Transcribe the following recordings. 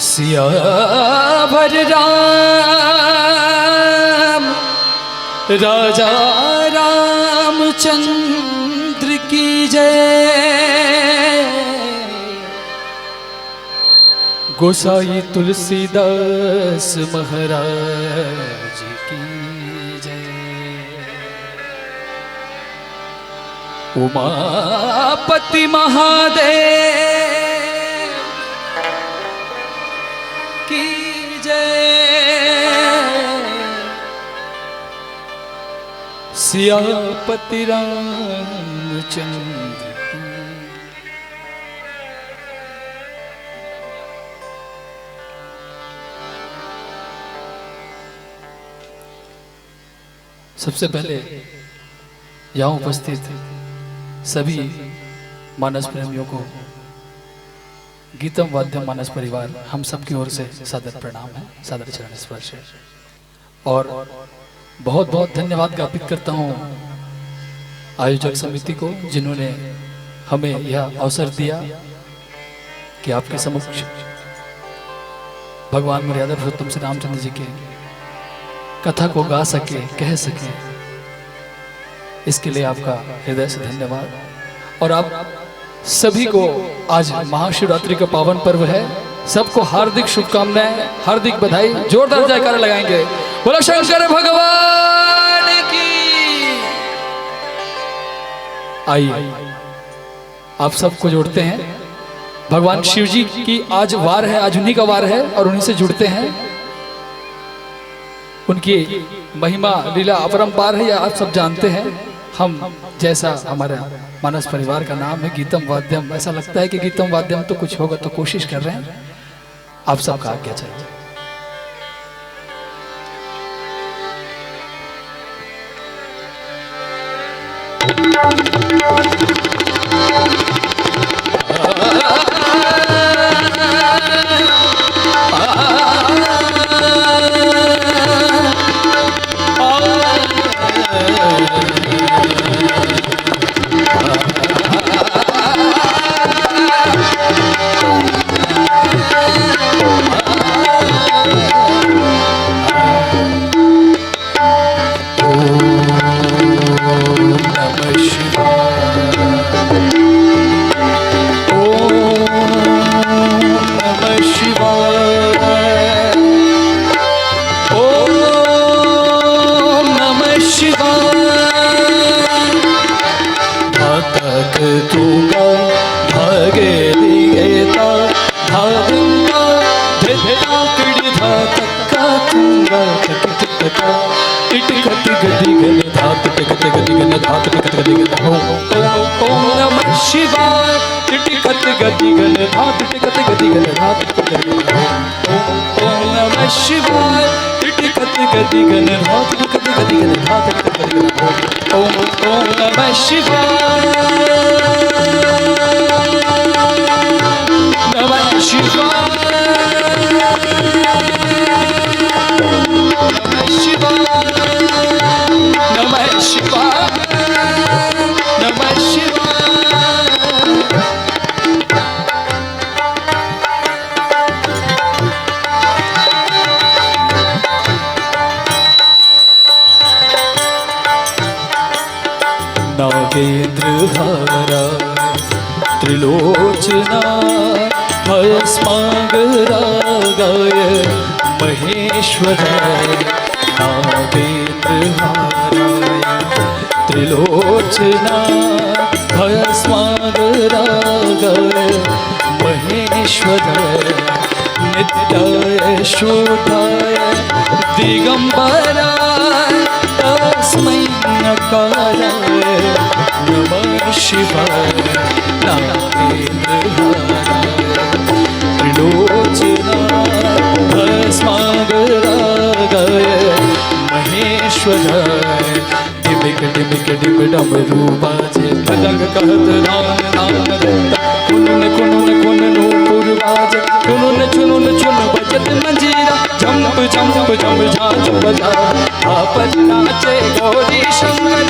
सियावर राम राजा रामचंद्र की जय। गोसाई तुलसीदास महाराज की जय। उमापति महादेव की जय। सियापति रामचंद्र की। सबसे पहले यहाँ उपस्थित सभी मानस प्रेमियों को गीतम वाद्यम मानस परिवार हम सब की ओर से सादर प्रणाम है, सादर चरण स्पर्श है। और बहुत बहुत धन्यवाद ज्ञापित करता हूँ आयोजक समिति को, जिन्होंने हमें यह अवसर दिया कि आपके समक्ष भगवान मर्यादा पुरुषोत्तम श्री रामचंद्र जी के कथा को गा सके, कह सके। इसके लिए आपका हृदय से धन्यवाद। और आप सभी को आज महाशिवरात्रि का पावन पर्व है, सबको हार्दिक शुभकामनाएं, हार्दिक बधाई। जोरदार जयकारा लगाएंगे। बोलो शंकर भगवान की। आइए आप सबको जोड़ते हैं। भगवान शिव जी की आज वार है, आज उन्हीं का वार है और उन्हीं से जुड़ते हैं। उनकी महिमा लीला अपरंपार है, आप सब जानते हैं। हम जैसा हमारा मानस परिवार का नाम है गीतम वाद्यम, ऐसा लगता है कि गीतम वाद्यम तो कुछ होगा, तो कोशिश कर रहे हैं। आप सबका आज्ञा चाहिए। नागेंद्रहारा त्रिलोचना भस्मांगरागाय महेश्वराय। नागेंद्रहाराय त्रिलोचना भस्मांगरागाय महेश्वराय। नित्याय शुद्धाय दिगंबराय तस्मै नकाराय नमः शिवाय। नागेंद्रहाराय त्रिलोचना भस्मांगरागाय महेश्वराय। डिमिक डिमिक डिम डमरू बाजे पलंग कहत राम नाम रता। कुनुन कुनुन कुननु पुरवाजे चुनुन चुनुन चुन बजत मंजीरा। झम्प झम्प झम झांझ बजा आपस नाचे गौरी शंकर।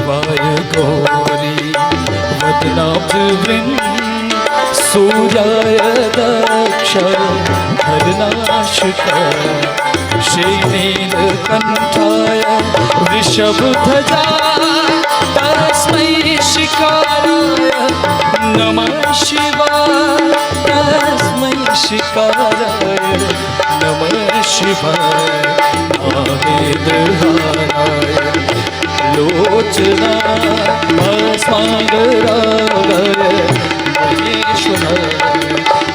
शिवाय गौरी वदनाब्जवृन्द सूर्याय दक्ष हरनाशकाय श्रीनीलकण्ठाय वृषभध्वजाय तस्मै शिकाराय नमः शिवाय तस्मै शिकाराय नमः शिवाय नागेन्द्रहाराय लोचनाय भस्मांगरागाय महेश्वराय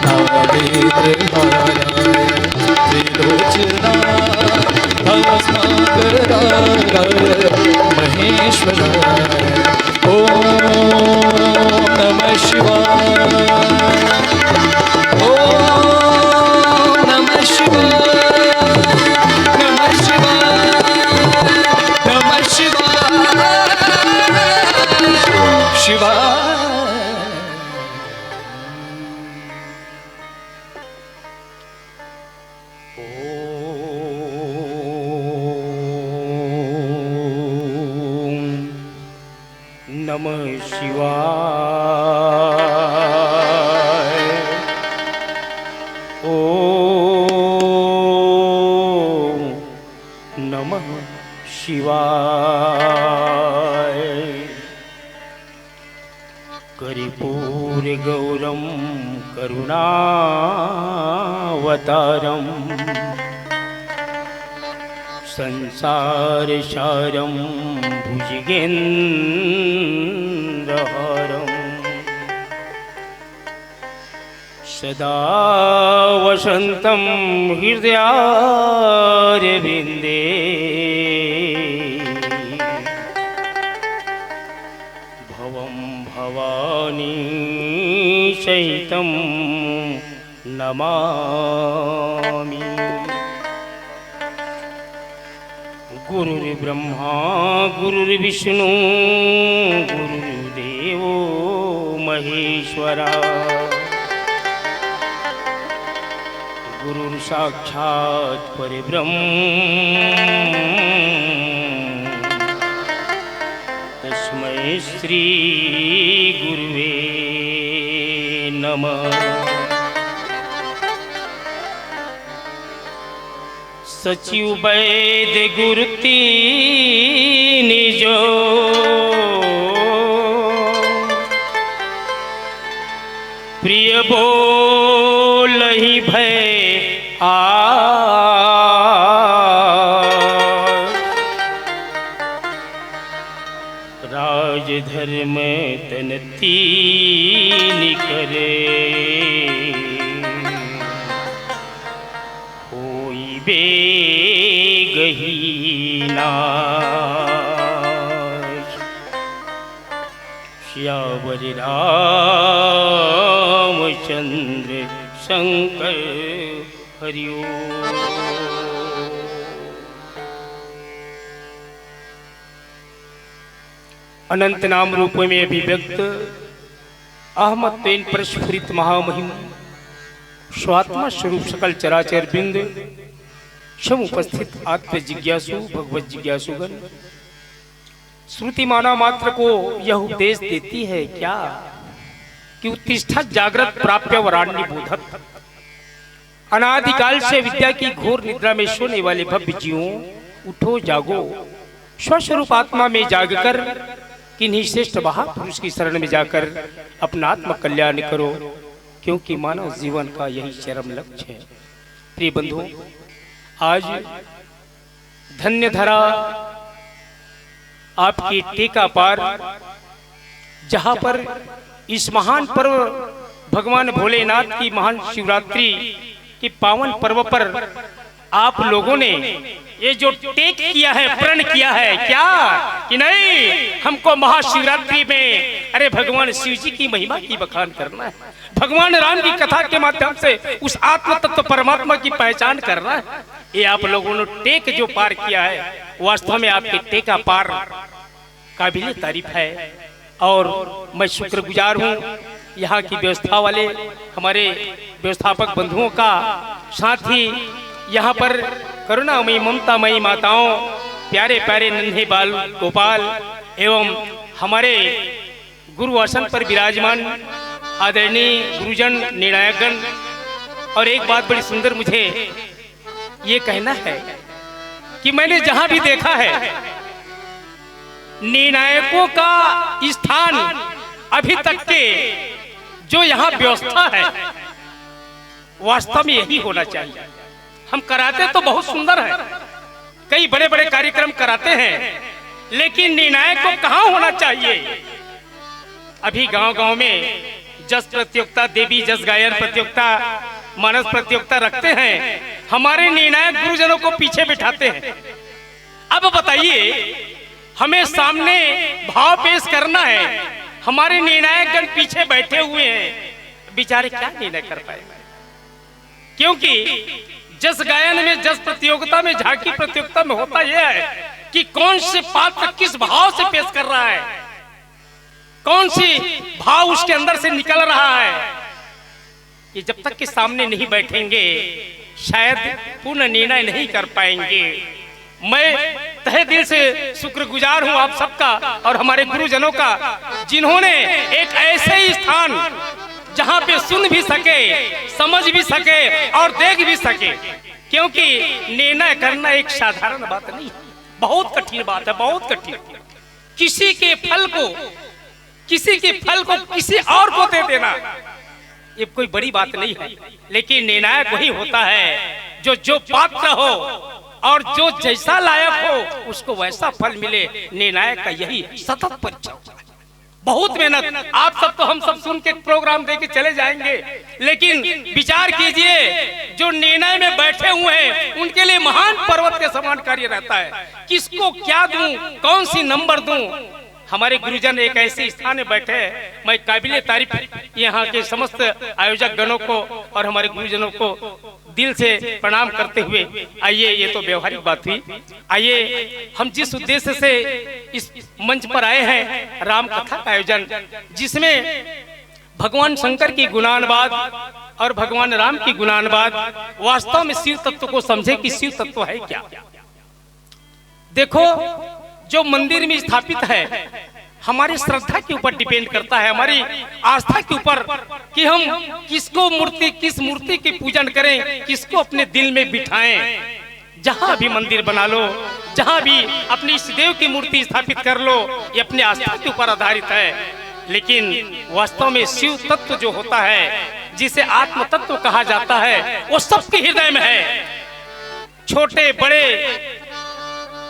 नागेन्द्रहाराय त्रिलोचनाय भस्मांगरागाय महेश्वराय ओम नमः शिवाय ओम नमः शिवाय नमः शिवाय नमः शिवाय शिवाय नमः शिवाय ओम नमः शिवाय कर्पूर गौरम करुणावतारम संसार सारम भुजगेन्द्रहारम सदा वसन्तं हृदयारविन्दे भवं भवानी सहितं नमामि। गुरुर्ब्रह्मा गुरुर्विष्णु गुरुर्देवो महेश्वरा गुरुर्साक्षात् परब्रह्म तस्मै श्री गुरुवे नमः। सचिव वैद गुरु तीन जो प्रिय बोलहि भय राजधर्म तन तीन करे होई बेगहीनाश श्यावर रामचंद्र शंकर हरिओ। अनंत नाम रूप में अभिव्यक्त अहमद तेन प्रस्फुरित महामहिम स्वात्मा स्वरूप सकल चराचर बिंद क्षम उपस्थित आत्म जिज्ञासु भगवत जिज्ञासुगण श्रुति माना मात्र को यह उपदेश देती है क्या कि उत्तिष्ठत जागृत प्राप्य वराण्य बोधत। अनादिकाल से विद्या की घोर निद्रा में सोने वाले भव्य जीवों उठो जागो, स्वस्वरूप आत्मा में जागकर किन्हीं श्रेष्ठ महापुरुष की शरण में जाकर अपना आत्म कल्याण करो, क्योंकि मानव जीवन का यही चरम लक्ष्य है। प्रिय बंधुओं, आज धन्य धरा आपकी टीका पार, जहां पर इस महान पर्व भगवान भोलेनाथ की महान शिवरात्रि के पावन पर्व पर आप लोगों ने ये जो टेक किया है, प्रण किया है क्या कि नहीं हमको महाशिवरात्रि में अरे भगवान शिव जी की महिमा की बखान करना है, भगवान राम की कथा के माध्यम से उस आत्म तत्व परमात्मा की पहचान करना है। ये आप लोगों ने टेक जो पार किया है वास्तव में आपके टेका पार काबिल तारीफ है। और मैं शुक्रगुजार हूँ यहाँ की व्यवस्था वाले हमारे व्यवस्थापक बंधुओं का, साथ ही यहाँ पर करुणामयी ममतामयी माताओं, प्यारे प्यारे नन्हे बाल गोपाल एवं हमारे गुरु आसन पर विराजमान आदरणीय गुरुजन निर्णायकगण। और एक बात बड़ी सुंदर मुझे ये कहना है कि मैंने जहां भी देखा है निर्णायकों का स्थान अभी तक के जो यहाँ व्यवस्था है वास्तव में यही होना चाहिए। हम कराते तो बहुत सुंदर है, कई बड़े बड़े कार्यक्रम कराते हैं, लेकिन निर्णायक को कहाँ होना चाहिए। अभी गांव गांव में जस प्रतियोगिता, देवी जस गायन प्रतियोगिता, मानस प्रतियोगिता रखते हैं, हमारे निर्णायक गुरुजनों को पीछे बिठाते हैं। अब बताइए, हमें सामने भाव पेश करना है, हमारे निर्णायकगण पीछे बैठे हुए हैं, बेचारे क्या निर्णय कर पाए। क्योंकि जस गायन में, जस प्रतियोगिता में, झांकी प्रतियोगिता में होता यह है कि कौन से पात्र किस भाव से पेश कर रहा है, कौन सी भाव उसके अंदर से निकल रहा है। ये जब तक के सामने नहीं बैठेंगे शायद पूर्ण निर्णय नहीं कर पाएंगे। मैं तहे दिल से शुक्रगुजार हूं आप सबका और हमारे गुरुजनों का, जिन्होंने एक ऐसे ही स्थान जहां पे सुन भी सके, समझ भी सके और देख भी सके। क्योंकि निर्णय करना एक साधारण बात नहीं है, बहुत कठिन बात है, बहुत कठिन। किसी के फल को किसी और को दे देना ये कोई बड़ी बात नहीं है, लेकिन निर्णायक वही होता है जो पात्र हो और जो जैसा लायक हो उसको वैसा फल मिले। निर्णायक का यही सतत परीक्षा, बहुत मेहनत। आप सब तो हम सब सुन के प्रोग्राम देके चले जाएंगे, लेकिन विचार कीजिए जो निर्णय में बैठे हुए हैं उनके लिए महान पर्वत के समान कार्य रहता है। किसको क्या दूं, कौन सी नंबर दूं। हमारे गुरुजन एक ऐसे स्थान में बैठे हैं, मैं काबिले तारीफ यहाँ के समस्त आयोजक गणों को और हमारे गुरुजनों को दिल से प्रणाम करते हुए, आइए, ये तो व्यवहारिक बात हुई, आइए हम जिस उद्देश्य से इस मंच पर आए हैं, राम कथा का आयोजन, जिसमें भगवान शंकर की गुणानुवाद और भगवान राम की गुणानुवाद, वास्तव में शिव तत्व को समझे कि शिव तत्व है क्या। देखो, जो मंदिर में स्थापित है हमारी श्रद्धा के ऊपर डिपेंड करता है, हमारी आस्था के ऊपर कि हम किस मूर्ति की पूजन करें, किसको अपने दिल में बिठाएं। जहां भी मंदिर बना लो, जहां भी अपने इष्ट देव की मूर्ति स्थापित कर लो, ये अपनी आस्था के ऊपर आधारित है। लेकिन वास्तव में शिव तत्व जो होता है, जिसे आत्म तत्व कहा जाता है, वो सबके हृदय में है। छोटे बड़े,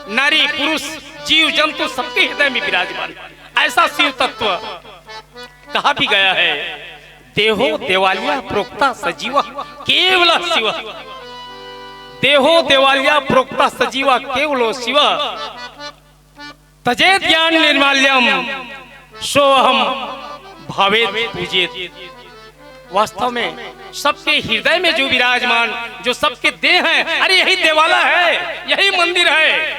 नारी पुरुष, जीव जंतु सबके हृदय में विराजमान ऐसा शिव तत्व कहा भी गया है। देहो देवालिया प्रोक्ता सजीवा केवल शिव, देहो देवालिया प्रोक्ता सजीवा केवलो शिव, तजे ज्ञान निर्माल्यम सोहम भावेत पूजेत। वास्तव में सबके हृदय में जो विराजमान, जो सबके देह है, अरे यही देवाला है, यही मंदिर है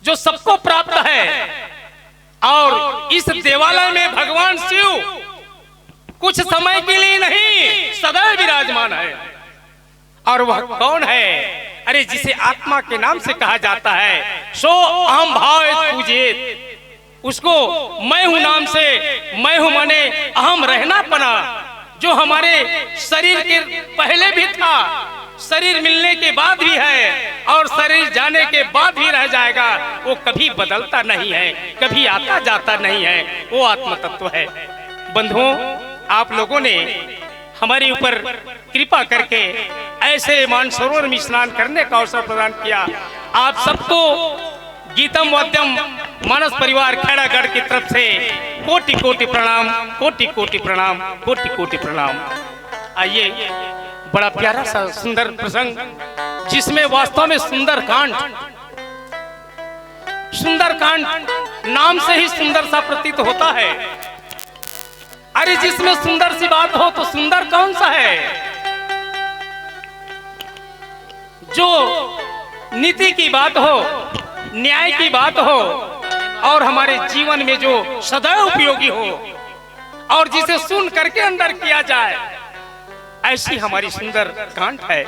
जो सबको प्राप्त है। और इस देवालय में भगवान शिव कुछ समय के लिए नहीं, सदैव विराजमान है। और वह कौन है? अरे जिसे आत्मा के नाम से कहा जाता है, सो अहम भाव पूजित। उसको मैं हूं नाम से, मैं हूं माने अहम रहना पना, जो हमारे शरीर के पहले भी था, शरीर मिलने के बाद भी है और शरीर जाने के बाद भी रह जाएगा। वो कभी बदलता नहीं है, कभी आता जाता नहीं है, वो आत्म तत्व है। बंधुओं, आप लोगों ने हमारे ऊपर कृपा करके ऐसे मानसरोवर में स्नान करने का अवसर प्रदान किया। आप सबको गीतम वाद्यम मानस परिवार खेड़ागढ़ की तरफ से कोटि कोटि प्रणाम, कोटि कोटि प्रणाम, कोटि कोटि प्रणाम। आइए, बड़ा प्यारा सा सुंदर प्रसंग, जिसमें वास्तव में सुंदरकांड नाम से ही सुंदर सा प्रतीत होता है। अरे जिसमें सुंदर सी बात हो तो सुंदर कौन सा है? जो नीति की बात हो, न्याय की बात हो और हमारे जीवन में जो सदैव उपयोगी हो और जिसे सुन करके अंदर किया जाए, ऐसी हमारी सुंदर कांड है।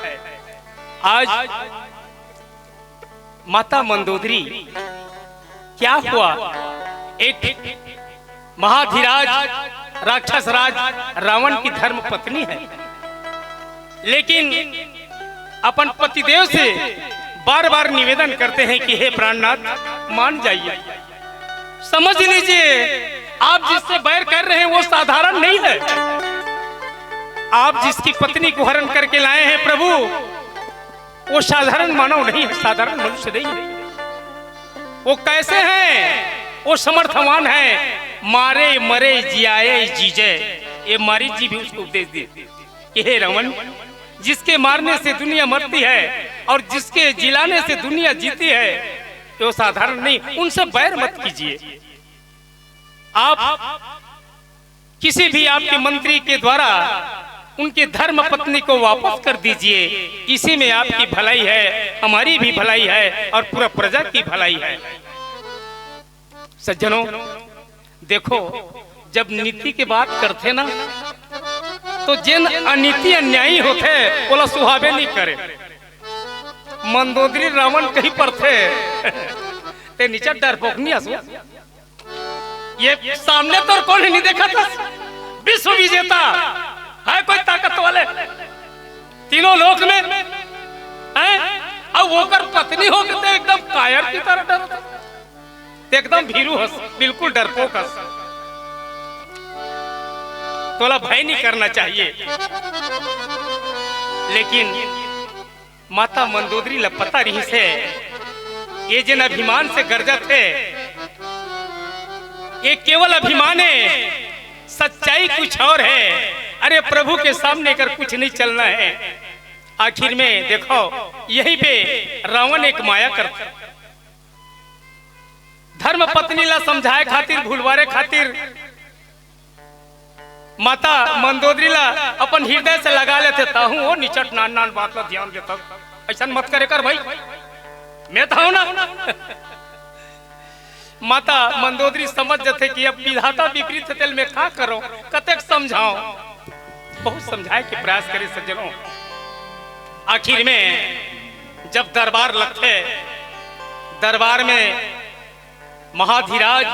आज माता मंदोदरी क्या हुआ, एक महाधीराज राक्षस राज रावण की धर्म पत्नी है, लेकिन अपन पतिदेव से बार बार निवेदन करते हैं कि हे प्राणनाथ मान जाइए, समझ लीजिए आप जिससे बैर कर रहे हैं वो साधारण नहीं है। आप जिसकी पत्नी को हरण करके लाए हैं प्रभु, वो साधारण मानव नहीं है, साधारण मनुष्य नहीं है। वो कैसे हैं? वो समर्थवान है, मारे मरे जियाए जीजे। ये मारी जी भी उसको उपदेश दिए कि हे रावण, जिसके मारने से दुनिया मरती है और जिसके जिलाने से दुनिया जीती है, तो साधारण नहीं, उनसे बैर मत कीजिए। आप किसी भी आपके मंत्री के द्वारा उनके धर्म पत्नी को वापस कर दीजिए, इसी में आपकी भलाई है, हमारी भी भलाई है और पूरा प्रजा की भलाई है। सज्जनों देखो, जब नीति की बात करते ना, तो जिन अनीति अन्यायी होते बोला सुहावे नहीं करे। मंदोदरी रावण कहीं पर थे ते नीचे डरपोक नहीं आसू, ये सामने तो कौन नहीं देखा था, विश्व विजेता है, कोई ताकत वाले तीनों लोक में है, अब वो कर पत्नी हो गए एकदम कायर की तरह डर, एकदम भीरू हंस, बिल्कुल डरपोक हंस। तोला भय नहीं करना चाहिए, लेकिन माता मंदोदरी ला पता रही से ये जिन अभिमान से गर्जत है, ये केवल अभिमान है, सच्चाई कुछ और है। अरे प्रभु के सामने कर कुछ नहीं चलना है। आखिर में देखो, यही पे रावण एक माया करता, धर्म पत्नी ला समझाए खातिर, भूलवारे खातिर माता मंदोदरी ला अपन हृदय से लगा लेते ताहू, वो निचट नान नान बात ला ध्यान देता, ऐसा मत करे कर भाई, मैं था ना। माता मंदोदरी समझ जाते कि अब विधाता विपरीत तेल में क्या करो, कतक समझाओ, बहुत समझाए के प्रयास करे। सज्जनों आखिर में जब दरबार लगते, दरबार में महाधीराज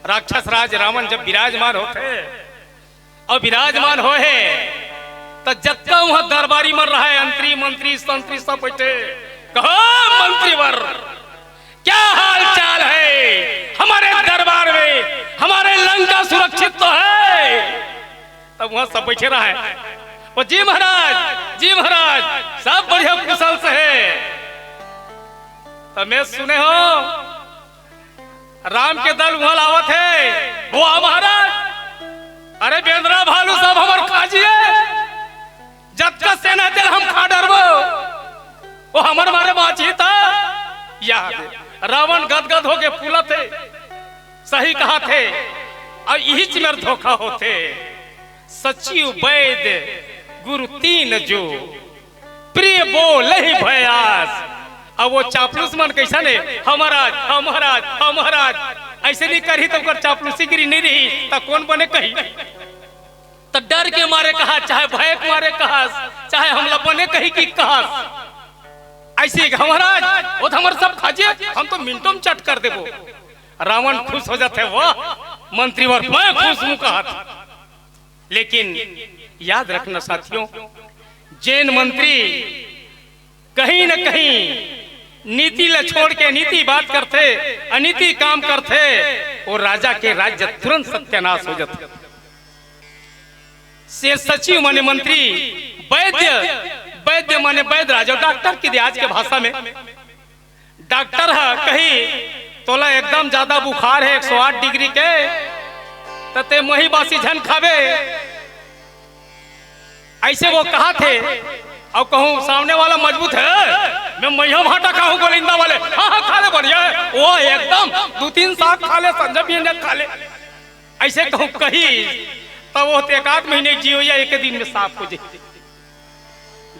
राक्षस राज रावण जब विराजमान होते और विराजमान हो है, तो जब वहां दरबारी मर रहा है, अंतरी मंत्री संतरी सब बैठे, कहो मंत्रीवर क्या हाल चाल है, हमारे दरबार में हमारे लंका सुरक्षित तो है। तब वहां सब बैठे रहा है, वो जी महाराज जी महाराज सब बढ़िया कुशल से है। तो मैं सुने हो राम के दल वहां लावत है, वो महाराज, अरे बेंद्रा भालू सब हमारे काजिए, जब तक सेना दिल हम खा डरबो, वो हमारे मारे बाची था। याद रावण गदगद होके फूला थे, सही कहा थे, और यही चिमर धोखा होते। सचिव वैद्य गुरु तीन जो प्रिय बोल ही भयास। अब वो चापलूस मन कैसा ने, हमाराज हमाराज हमाराज ऐसे नहीं करी तो कर चापलूसी गिरी नहीं रही, तो कौन बने कही, तो डर के मारे कहा, चाहे भय के मारे कहा, चाहे हमला बने कही की कहा, ऐसे महाराज वो तो हमारे सब खाजिए, हम तो मिनटों में चट कर देबो। रावण खुश हो जाते, वाह मंत्री वर मैं खुश हूं कहा। लेकिन याद रखना साथियों, जैन मंत्री कहीं न कहीं नीति ला छोड़ के नीति बात करते, अनीति काम करते, और राजा के राज्य तुरंत सत्यानाश हो जाते। से सचिव माने मंत्री, वैद्य वैद्य माने वैद्य राजा, डॉक्टर की आज के भाषा में डॉक्टर है, कहीं तोला एकदम ज्यादा बुखार है 108 डिग्री के, तते मही बासी झन खावे, ऐसे वो कहा थे। और कहूं सामने वाला मजबूत है, मैं महिया भाटा खाऊं गोलिंदा वाले, हाँ हाँ खा ले बढ़िया है, वो एकदम 2-3 साग खा ले, संजय भी खा ले, ऐसे कहूं कही, तब वो 1 महीने जियो या 1 दिन में साफ हो जाए।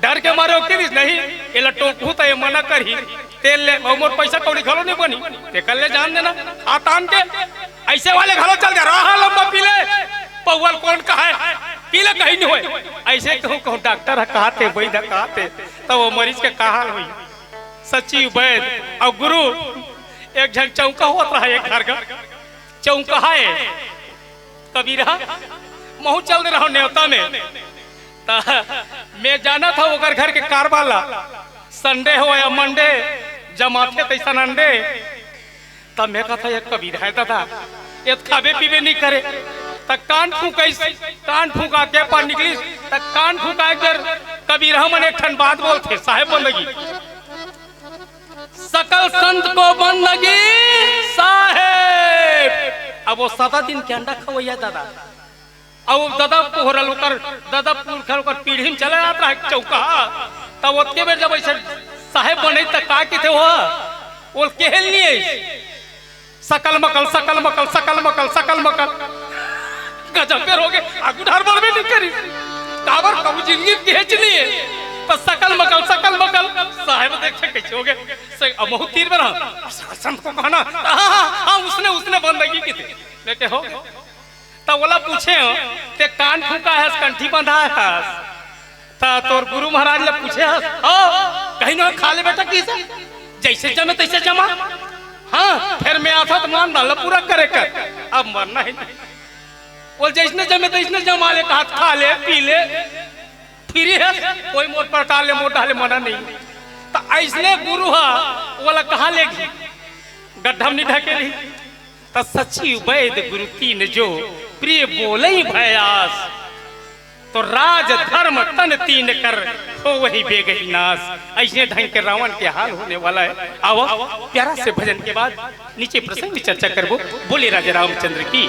डर के मारे नहीं, ये लटोकू तो ये मना करी, तेल ले मोर पैसा कौड़ी घलो नहीं बनी, ते कर ले जान देना आतान के, ऐसे वाले घलो चल जा रहा लंबा पीले, पौवल कौन कहा है, पीले कहीं नहीं हुए। ऐसे कहूँ डॉक्टर कहते, वैद्य कहते, तो वो मरीज के कहा हुई। सचिव वैद्य और गुरु एक जन चौका होता है, एक घर का चौका है कबीरा महू चल रहा न्योता में। मैं जाना था वो घर के कारवाला संडे हो या मंडे जमाते तैसा अंडे। तब मैं कहा था ये कबीर है दादा, ये खाबे पीबे नहीं करे। तक कान फूका के पार निकली, तक कान फूका कर कबीर हम एक ठन बात बोलते साहेब बंदगी सकल संत को बंदगी साहेब। अब वो 7 दिन के अंडा खवैया दादा, अब दादा पोहरल ओकर दादा पुरखल ओकर पीढ़ी में चला जाता है चौका। तब ओतके बेर जब ऐसे साहेब बने त का के थे वो केहल नहीं सकल मकल सकल मकल सकल मकल सकल मकल गजब पे हो गए आगू ढार बार में नहीं करी काबर कबू जिंदगी खींच लिए पर सकल मकल साहेब देखे कैसे हो गए अमहु तीर में रहा संत को कहना हाँ उसने बंदगी की थी लेके हो गए। तब बोला पूछे ते कान फूका है कंठी बंधा है तोर गुरु महाराज ने पूछे कहीं ना खा ले बेटा किसे जैसे जमे तैसे जमा। हाँ फिर मैं आता तो मान डाला पूरा करे कर अब मरना ही नहीं। बोल जैसने जमे तैसने जमा ले कहा खा ले पी ले फ्री है कोई मोट पर टाले मोट डाले मना नहीं। तो ऐसने गुरु हा बोला कहा लेगी गड्ढा में ढकेली। तो सच्ची वैद गुरु तीन जो प्रिय बोले ही भयास तो राज धर्म तन तीन कर हो वही बेगही नाश। ऐसे ढंग के रावण के हाल होने वाला है। आओ प्यारा से भजन के बाद नीचे प्रसंग की चर्चा करबो। बोले राजा रामचंद्र की।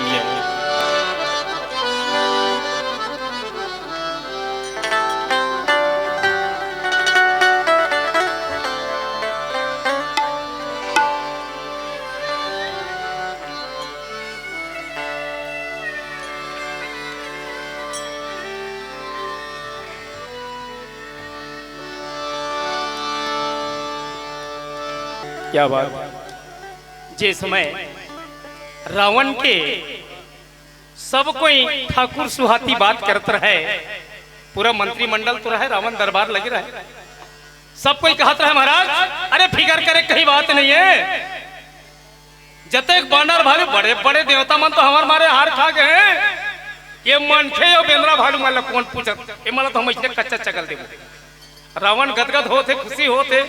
क्या बात जे समय रावण के सब कोई ठाकुर सुहाती बात करते रहे, पूरा मंत्रिमंडल तो रहे, रावण दरबार लगे रहे, सब कोई कहते रहे महाराज अरे फिकर करे कहीं बात नहीं है। जते बानर भालू बड़े बड़े देवता मन तो हमारे मारे हार खा गए हैं। ये मनखे और बेंद्रा भालू माला कौन पूछत ये माला तो हम इसने कच्चा चकल देबो। रावण गदगद होते खुशी होते।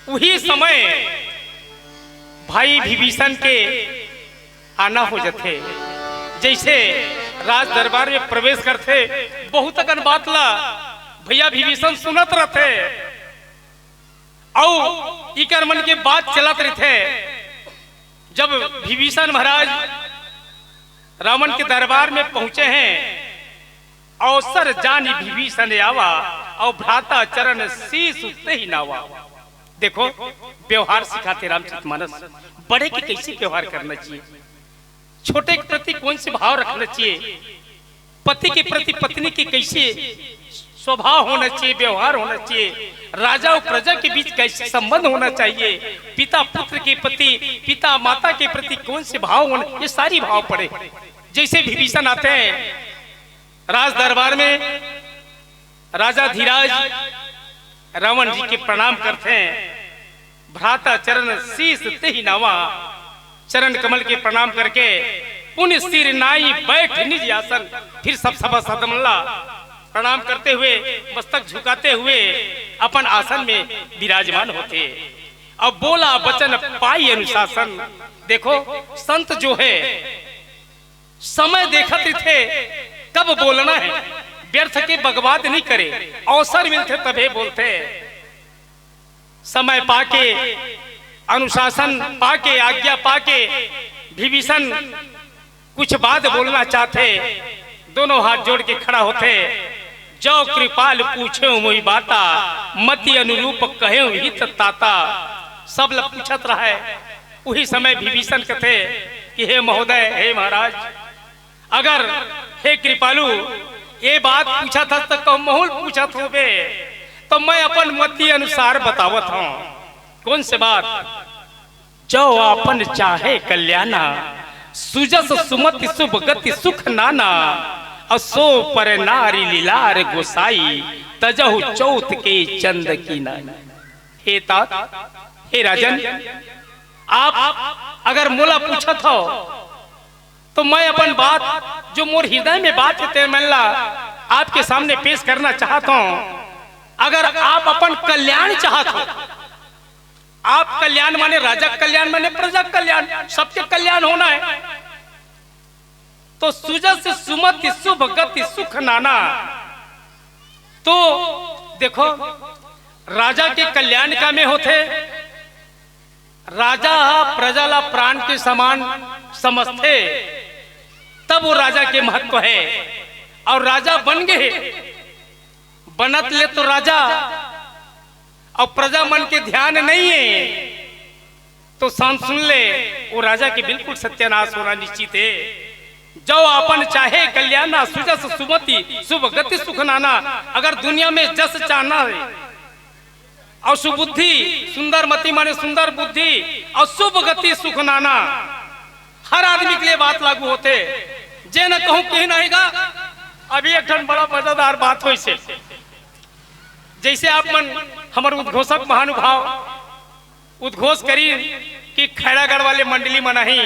वही समय भाई विभीषण के आना हो जाते जैसे राज दरबार में प्रवेश करते बहुत अगन बात ला भैया विभीषण सुनत रहते और इकर मन के बात चलत रहते। जब विभीषण महाराज रावण के दरबार में पहुंचे हैं अवसर जानी विभीषण आवा और भ्राता चरण शीश उठते ही नावा। देखो व्यवहार सिखाते रामचरितमानस बड़े के कैसे व्यवहार करना चाहिए, छोटे के प्रति कौन से भाव रखना चाहिए, पति के प्रति पत्नी के कैसे स्वभाव होना चाहिए, व्यवहार होना चाहिए, राजा और प्रजा के बीच कैसे संबंध होना चाहिए, पिता पुत्र के प्रति पिता माता के प्रति कौन से भाव होना, ये सारी भाव पड़े। जैसे विभीषण आते हैं राज दरबार में, राजा धीराज रावण जी के प्रणाम करते हैं। भ्राता चरण शीश ते ही नावा, चरण कमल के प्रणाम करके पुण्य सिर नाई बैठ निज आसन। फिर सब सभा सदमला प्रणाम करते हुए मस्तक झुकाते हुए अपन आसन में विराजमान होते। अब बोला वचन पाई अनुशासन। देखो संत जो है समय देखते थे कब बोलना है, व्यर्थ के बकवाद नहीं करे, अवसर मिलते तभी बोलते। समय पाके अनुशासन पाके आज्ञा पाके विभीषण कुछ बात बोलना चाहते, दोनों हाथ जोड़ के खड़ा होते। जो कृपाल पूछे मोई बाता, मति अनुरूप कहे हित ताता। सब लोग पूछत रहा है। वही समय विभीषण कहते कि हे महोदय हे महाराज, अगर हे कृपालु ये बात पूछा था तो महूल पूछा होबे तो मैं अपन मति अनुसार बतावत हूँ। कौन से बात? जो अपन चाहे कल्याणा, सुजस सुमति शुभ गति सुख नाना। असो पर नारी लीलार गोसाई, तजहु चौथ के चंद की नाई। हे तात हे राजन, आप अगर मोला पूछत हो तो मैं अपन बात जो मोर हृदय में बात है मनला आपके सामने पेश करना चाहता हूं। अगर आप अपन कल्याण चाहत हो, आप कल्याण माने राजा कल्याण माने प्रजा कल्याण, सबके कल्याण होना है, तो सुजस सुमति शुभ गति सुख नाना। तो देखो राजा के कल्याण का में होते, राजा प्रजा ला प्राण के समान समझते, तब वो राजा के महत्व है। और राजा बन गए, बनत ले तो राजा और प्रजा मन के ध्यान नहीं है तो शान सुन ले, वो राजा के बिल्कुल सत्यानाश होना निश्चित है। जो अपन चाहे कल्याण सुजस सुमति शुभ गति सुख नाना। अगर दुनिया में जस चाहना है और सुबुद्धि, सुंदर मति माने सुंदर बुद्धि और शुभ गति सुख नाना, हर आदमी के लिए बात लागू होते। जे न कहूं कहीं नहींगा। अभी एक ठन बड़ा मजेदार बात हो से, जैसे आप मन हमारे उद्घोषक महानुभाव उद्घोष करी कि खैरागढ़ वाले मंडली में नहीं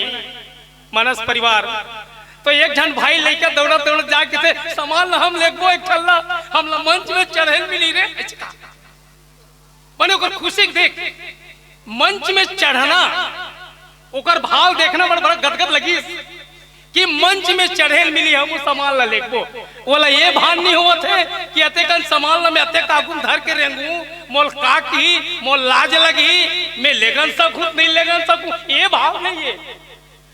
मानस परिवार, तो एक जन भाई लेकर दौड़ा दौड़ जाके थे सामान हम लेगो एक ठल्ला हम मंच में चढ़ेल मिली रे बने ओकर खुशी देख मंच में चढ़ना ओकर भाव देखना बड़ा बड़ा गदगद लगी कि मंच में चढ़ेल मिली हम सामान ला लेगो। बोला ये भान नहीं हुआ थे कि अते कन सामान ला मैं अते कागुन धर के रेंगू मोल का की मोल लाज लगी मैं लेगन सकूं नहीं लेगन सकूं, ये भाव नहीं है।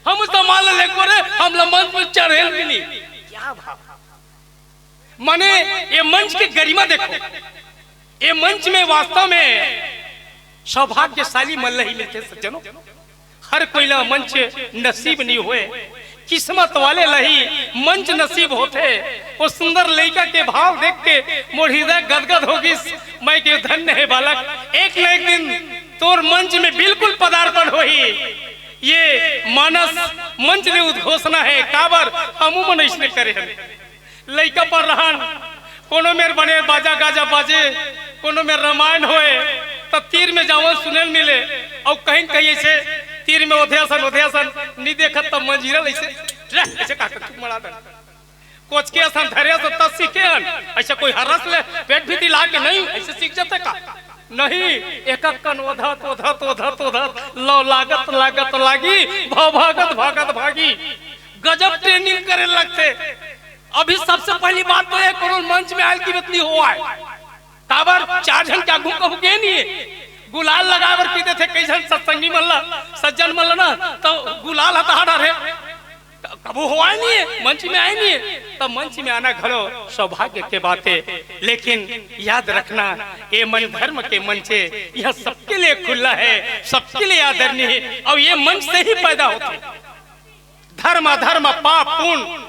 हम सामान ला लेगो रे हम ला मंच में चढ़ेल मिली, क्या भाव। माने ये मंच की गरिमा देखो, ये मंच में वास्तव में सौभाग्यशाली मल्ल ही मिलते सज्जनों। हर कोई ला मंच नसीब नहीं हुए, किस्मत वाले लही मंच नसीब होते। वो सुंदर लड़का के भाव देख के मोर हृदय गदगद होगी। मैं के धन्य है बालक, एक न एक दिन तोर मंच में बिल्कुल पदार्पण होही। ये मानस मंच ने उद्घोषणा है काबर हमू मन इसने करे हम लड़का पर रहन कोनो मेर बने बाजा गाजा बाजे, कोनो में रामायण होए तो तीर में जाओ सुनेल मिले और कहीं कहीं से तीर में ओध्यासन नहीं देखत तब मंजीरा ऐसे काटक मरा दन कोच के असन धरे तो तब सीखेन। ऐसे कोई हरस ले पेट भी दिला के नहीं ऐसे सीख जाते का नहीं। एक कन ओधत ओधत ओधत ओधत लो लागत लागत लागी भागत भागत भागी गजब ट्रेनिंग करे लगते। अभी सबसे पहली बात तो है करोड़ मंच में आयल की बतनी हुआ है काबर चार जन क्या घूम कहू के नहीं गुलाल लगावर पीते थे कई जन सत्संगी मल्ला सज्जन मल्ला ना तो गुलाल हटा रहे कबू हुआ नहीं है, मंच में आए नहीं है। तब मंच में आना घरो सौभाग्य के बातें। लेकिन याद रखना ये मन धर्म के मंच है, यह सबके लिए खुला है, सबके लिए आदरणीय है और ये मंच से ही पैदा होते। धर्म अधर्म पाप पुण्य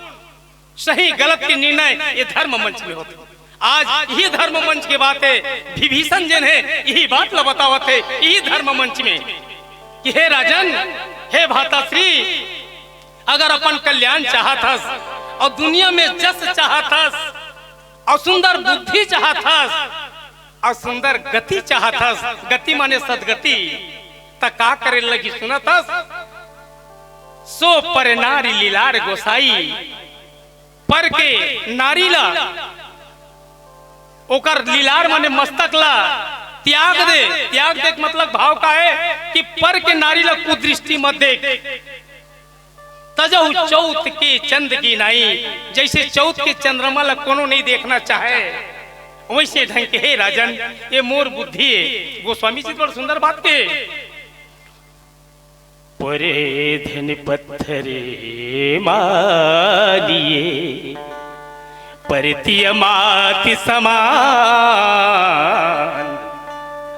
सही गलत के निर्णय ये धर्म मंच में होते। आज यही धर्म मंच के बातें विभीषण जन है यही बात ला बतावत है यही धर्म मंच में कि हे राजन हे भाताश्री अगर अपन कल्याण चाहतस और दुनिया में जस चाहतस और सुंदर बुद्धि चाहतस और सुंदर गति चाहतस, गति माने सदगति, त का करे लगी सुनतस। सो पर नारी लीलार गोसाई पर के नारीला ओकर लीलार माने मस्तक ला त्याग दे। त्याग देख मतलब भाव का है कि पर के नारी ला कुदृष्टि मत देख। तजहु चौथ के चंद की नाई, जैसे चौथ के चंद्रमा ला कोनो नहीं देखना चाहे वैसे ढंग के हे राजन ये मोर बुद्धि है। गोस्वामी जी बड़ा सुंदर बात के परे धन पत्थरे मालिए परतिय माति समान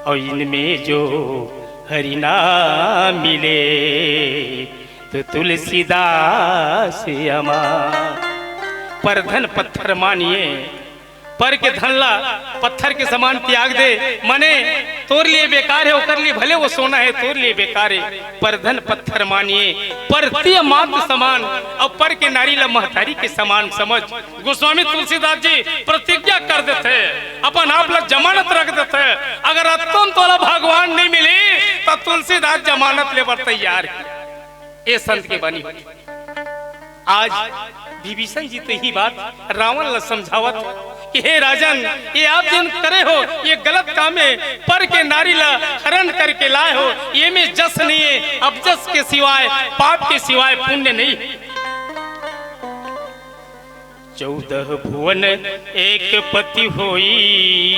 और इनमें जो हरि नाम मिले तो तुलसीदास अमार। पर धन पत्थर मानिए, पर के धनला पत्थर के समान त्याग दे माने तोर लिए बेकार है ओकर लिए भले वो सोना है तोर लिए बेकार है। पर धन पत्थर मानिए परतीय मात्र समान और पर के नारी ला महतारी के समान समझ। गोस्वामी तुलसीदास जी प्रतिज्ञा कर देते अपन आप लोग जमानत रख देते अगर तुम तोला भगवान नहीं मिली तो तुलसीदास जमानत लेबर तैयार है। ये संत के बानी आज विभीषण जी तो ही बात रावण ला समझावत कि हे राजन, ये आप जिन करे हो ये गलत काम है। पर के नारी ला हरण करके लाए हो, ये में जस नहीं है, अब जस के सिवाय पाप के सिवाय पुण्य नहीं। 14 भुवन एक पति होई,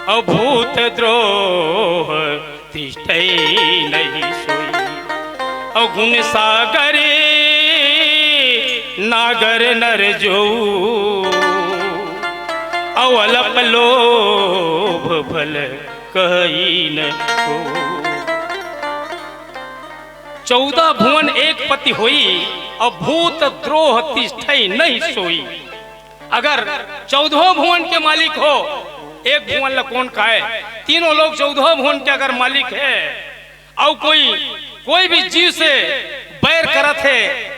अभूत द्रोह तिष्ठै नहीं सोई। अगुण सागरे नागर नर जो, अवलप लोभ भल कही न को। 14 भुवन एक पति होई, अभूत द्रोह तिष्ठै नहीं सोई। अगर 14 भुवन के मालिक हो, एक भुवन ला कौन खाए? तीनों लोग 14 भुवन के अगर मालिक है और कोई भी जीव से बैर करत है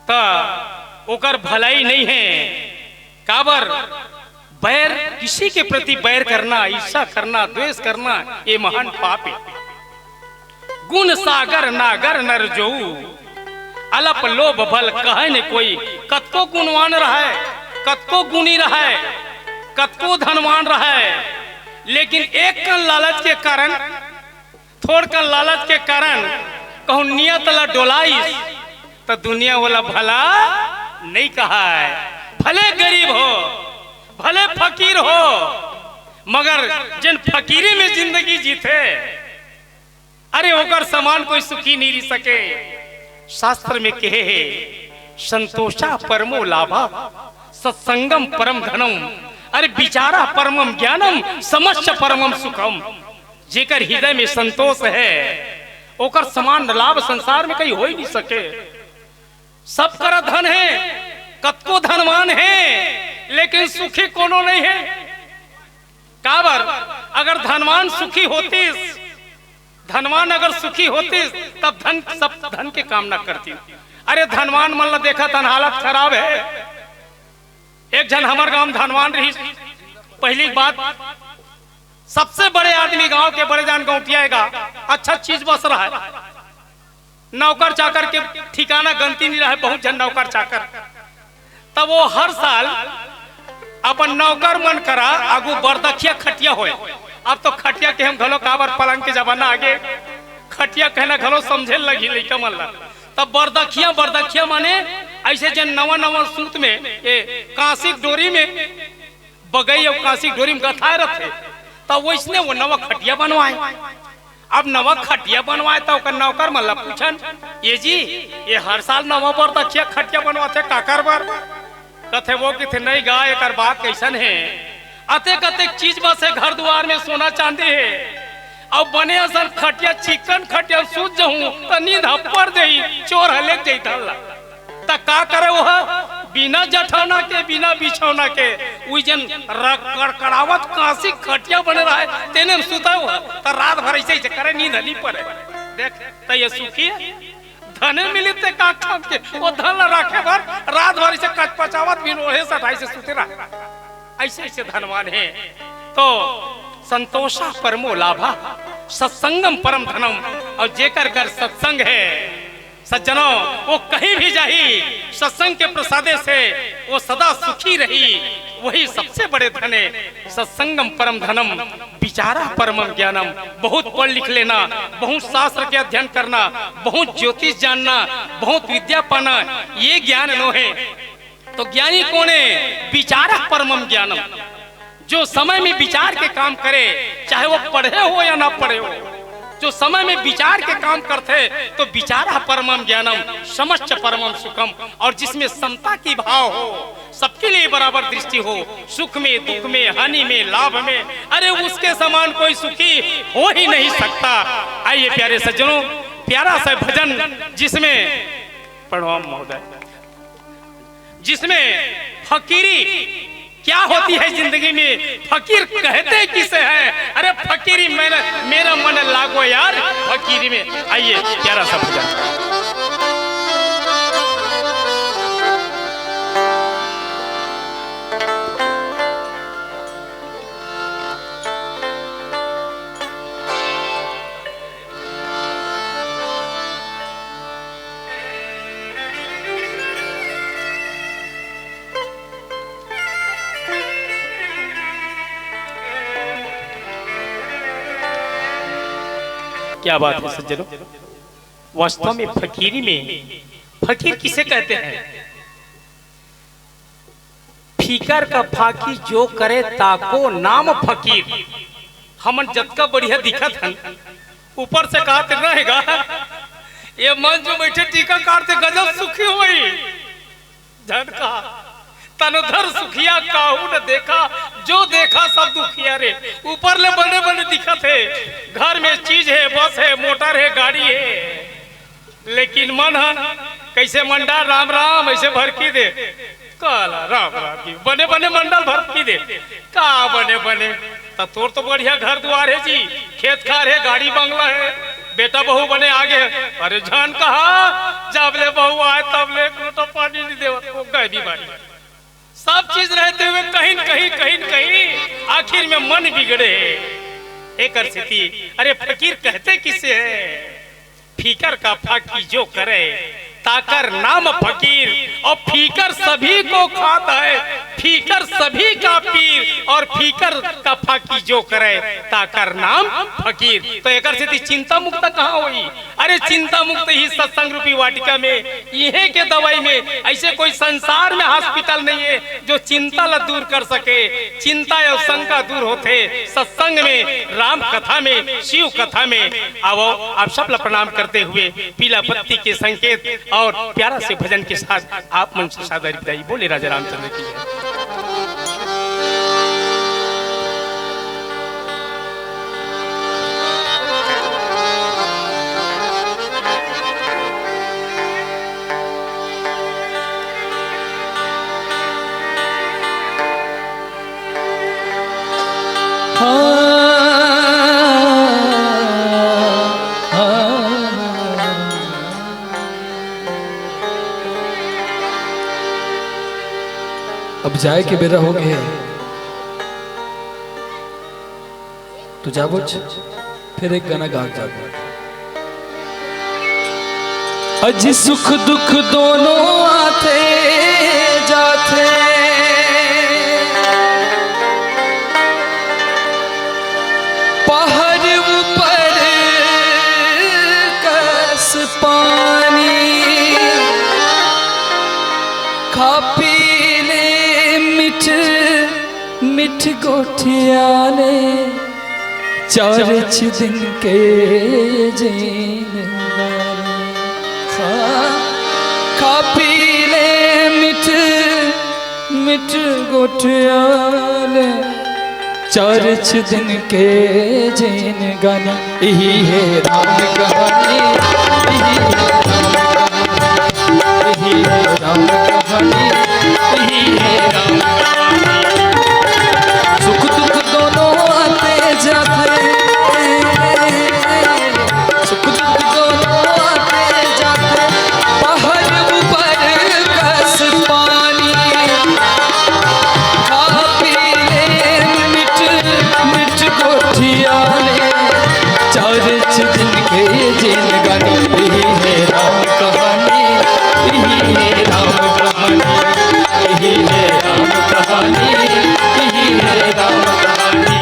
तो ओकर भलाई नहीं है। काबर बैर, किसी के प्रति बैर करना, ईर्ष्या करना, द्वेष करना ये महान पाप है। गुण सागर नागर नर जो, अलप लोभ भल कहे न कोई। कतको गुणवान रहे, कतको गुणी रहे, कतको धनवान रहे, लेकिन एक कन लालच के कारण, थोड़ कन लालच के कारण कहूं नियत ला डोलाई तो दुनिया वाला भला नहीं कहा है। भले गरीब हो, भले फकीर हो, मगर जिन फकीरी में जिंदगी जीते, अरे होकर समान कोई सुखी नहीं रह सके। शास्त्र में कहे है संतोषा परमो लाभा, सत्संगम परम धनम। अरे विचारा परमम ज्ञानम, समश्च परमम सुखम। जेकर हृदय में संतोष है ओकर समान लाभ संसार में कहीं हो ही नहीं सके। सब कर धन है, कतको धनवान है, लेकिन सुखी कोनो नहीं है। काबर अगर धनवान सुखी होतीस, धनवान अगर सुखी होतीस तब धन सब धन के काम ना करती। अरे धनवान मन ला देखा तन हालत खराब है। एक जन हमार गांव धनवान रही। पहली बात, सबसे बड़े आदमी गांव के बड़े जान गौटियाएगा, अच्छा चीज बस रहा है। नौकर चाकर के ठिकाना गलती नहीं रहा है, बहुत जन नौकर चाकर। तब वो हर साल अपन नौकर मन करा आगू बरदखिया खटिया होए। अब तो खटिया के हम घलो काबर पलंग के जमाना आगे खटिया कहना घलो समझे लगी लइका मन ला। तब बरदखिया माने ऐसे जन नवा नवा सूत में कांसिक डोरी में बगई और कांसिक डोरी में गथाए रहते, तब वैसने वो नवा खटिया बनवाए। अब नवा खटिया बनवाए तो नौकर मन पूछन, ये जी ये हर साल नवा बरदखिया खटिया बनवाते काकर बर? कथे वो कि नहीं गा, एक बात कैसन है, अतेक अतेक चीज बस है, घर द्वार में सोना चांदी है। अब बने असल खटिया चिकन खटिया सूझ जाऊं तो नींद हपर जाई, चोर हले जाई धल्ला। त का करे वो बिना जठौना के, बिना बिछौना के उजन कड़कड़ावत कांसी खटिया बने रहा है, तेने में सुता हुआ तो रात भर ऐसे ही करे, नींद हली पड़े। देख तो ये सुखी है। धने मिली ते का काम के वो धन रखे भर रात भर ऐसे कचपचावत भी ओढ़े सटाई से सुते रहा। ऐसे ऐसे धनवान है। तो संतोषा परमो लाभा, सत्संगम परम धनम। और जेकर घर सत्संग है सज्जनों, वो कहीं भी जाही सत्संग के प्रसादे से वो सदा सुखी रही, वही सबसे बड़े धन है। सत्संगम परम धनम, विचारा परमम ज्ञानम। बहुत पढ़ लिख लेना, बहुत शास्त्र के अध्ययन करना, बहुत ज्योतिष जानना, बहुत विद्या पाना, ये ज्ञान नो है। तो ज्ञानी कौन है? विचारा परमम ज्ञानम। जो समय में विचार के काम करे, चाहे वो पढ़े हो या ना पढ़े हो, जो समय में विचार के काम करते तो विचारा परमम ज्ञानम, समश्च परमम सुखम। और जिसमें समता की भाव हो, सबके लिए बराबर दृष्टि हो, सुख में, दुख में, हानि में, लाभ में, अरे उसके समान कोई सुखी हो ही नहीं सकता। आइए प्यारे सज्जनों, प्यारा सा भजन जिसमें पढ़ो महोदय, जिसमें फकीरी क्या होती है जिंदगी में, फकीर कहते किसे है? अरे फकीरी मेरा मन लागो यार फकीरी में। आइए प्यारा सा भजन। क्या बात है सज्जनों, वास्तव में फकीरी में फकीर किसे कहते हैं? फीकर का फाकी जो करे ताको नाम फकीर। हमन जतका बढ़िया दिखत हन, ऊपर से कहते रहेगा ये मन जो बैठे टीका काटते गजब सुखी हुई धन का तनुधर सुखिया काहू न देखा, जो देखा सब दुखिया रे। ऊपर ले बने बने दिखत है, घर में चीज है, बस है, मोटर है, गाड़ी है, लेकिन मन है कैसे मंडल राम राम ऐसे भरकी दे काला राम राम की बने बने मंडल भरकी दे का बने बने। तब तोर तो बढ़िया घर द्वार है जी, खेत खार है, गाड़ी बंगला है, बेटा बहू बने आगे। अरे जान कहा जब ले बहू आए तब ले तो पानी नहीं देवत गए भी बारी। सब चीज रहते हुए कहीं कहीं कहीं कहीं आखिर में मन बिगड़े एक स्थिति। अरे फकीर कहते किसे है? फीकर का फाकी जो करे ताकर नाम फकीर, और फीकर सभी को खाता है, फीकर सभी का पीर, और फीकर का फाकी जो करे ताकर नाम फकीर। तो एक स्थिति चिंता मुक्त कहाँ हुई? अरे चिंता मुक्त ही सत्संग रूपी वाटिका में, यह के दवाई में। ऐसे कोई संसार में हॉस्पिटल नहीं है जो चिंता ला दूर कर सके। चिंता और शंका दूर होते सत्संग में, राम कथा में, शिव कथा में। आओ आप सब ला प्रणाम करते हुए पीला पत्ती के संकेत और प्यारा से भजन के साथ आप मन से सादर विदाई बोले राजा रामचंद्र की जय। अब जाए के बेरा हो गए तो जाबो, फिर एक गाना गा जाबो। अज सुख दुख दोनों आते जाते, पहाड़ ऊपर कस पानी, खा पी मिठ मिठ गोठियाले, चार दिन के जीन खा पी ले मिठ मिठ गोठियाले, चार दिन के जीन गाना। यही है राम कहानी, यही है राम कहानी, यही है राम कहानी। सुख दुख दोनों आते जाते, सुख दुख दोनों आते जाते, पहाड़ ऊपर कस पानी, खा पी ले मिठ मिठ गोठियाले, चार दिन के जिन गानी। यही है राम कहानी, यही है राम कहानी, यही है राम कहानी, यही है राम कहानी।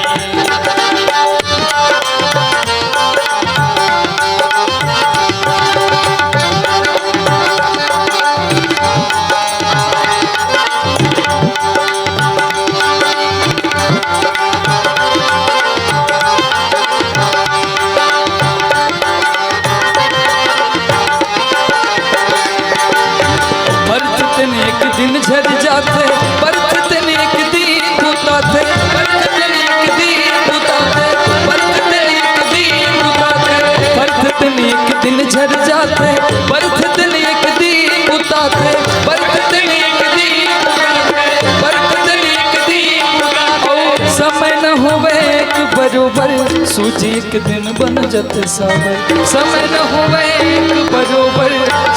दिन झड़ जाते, बरत एक दिन बुताते, बरत एक दिन बुताते, बरत एक दिन बुताते, बरत एक दिन झड़ जाते, बरत एक दिन बुताते, बरत एक दिन बुताते, बरत एक दिन बुताते। समय न होवे एक बरोबर, सूझी एक दिन बन जाते सावर। समय न होवे एक बरोबर,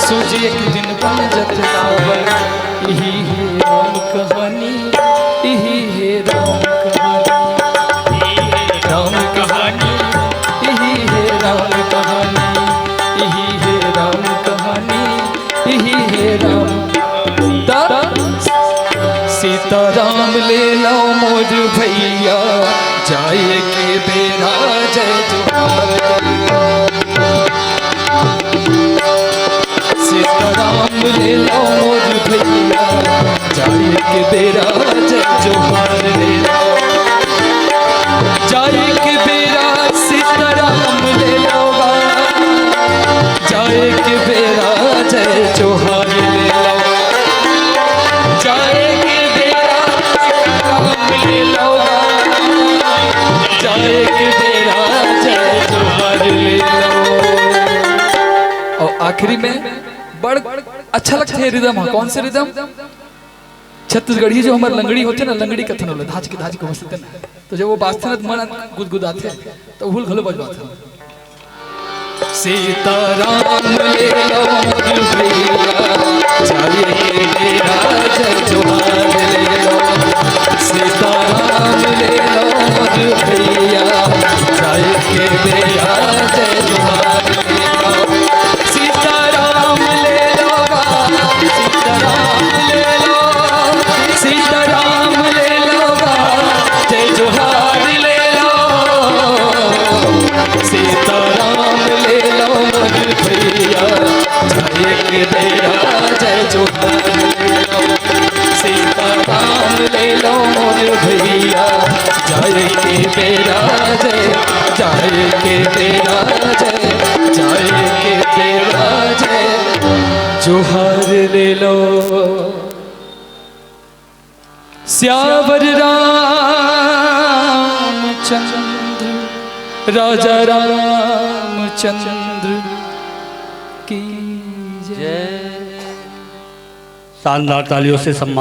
सूझी एक दिन बन जाते सावर। यही है राम कहानी, यही है राम कहानी, राम कहानी, यही है राम कहानी, यही है राम कहानी, यही है राम कहानी। सीताराम ले लो मोर भैया, जाए के बेरा जय जोहार। सीताराम ले लो मोर भैया, जाए के बेरा जय जोहार ले लो, जाए के बेरा सीताराम ले लो, जाए के बेरा जय जोहार ले लो, जाए के बेरा सीताराम ले लो, जाए के बेरा जय जोहार ले लो। और आखिरी में बड़ अच्छा लगता है रिदम। कौन से रिदम? छत्तीसगढ़ी जो हमारे लंगड़ी होते ना, लंगड़ी कथन होले धाच के बसते ना, तो जब वो बाजते ना मन गुदगुदाते तो भूल घलो बजवाते। सीताराम ले लो मोर भैया, जाए के बेरा जय जोहार ले लो, सीताराम ले लो मोर भैया, जाए के बेरा जय जोहार ले लो, सीताराम ले लो, सीताराम ले लो, सीताराम ले लो, जय जोहार ले लो, सीताराम ले लो मोर भैया, जाए के बेरा जय जोहार ले लो, सीताराम ले लो मोर भैया, जाए के बेरा जय, जाए के बेरा जय, जाए के बेरा जय जोहार ले लो। स्यावर रामचंद्र राजा रामचंद्र की जय। शानदार तालियों से सम्मान।